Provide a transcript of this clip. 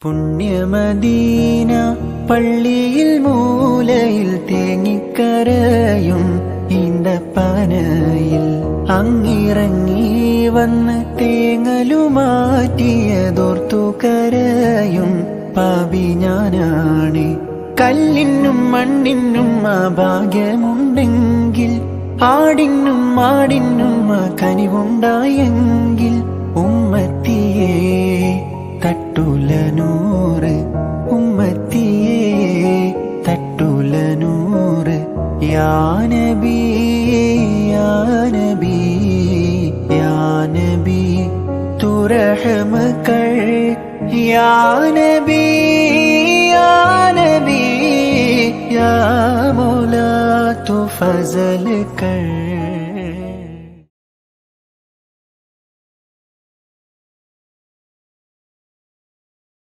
പുണ്യമദീന പള്ളിയിൽ മൂലയിൽ തേങ്ങിക്കരയും ഈന്തപ്പനയിൽ അങ്ങിറങ്ങി വന്ന് തേങ്ങലുമാറ്റിയതോർത്തു കരയും പാപി ഞാനാണ്. കല്ലിനും മണ്ണിനും ആ ഭാഗ്യമുണ്ടെങ്കിൽ, ആടിനും മാടിനും ആ കനിവുണ്ടായെങ്കിൽ, ഉമ്മത്തിയേ തട്ടുല നൂറ്, ഉമ്മത്തിയേ തട്ടുല നൂറ്. യാ നബി യാ നബി യാ നബി തൂ റഹ്മ കർ. യാ നബി യാ നബി യാ മൗലാ തൂ ഫസൽ കർ.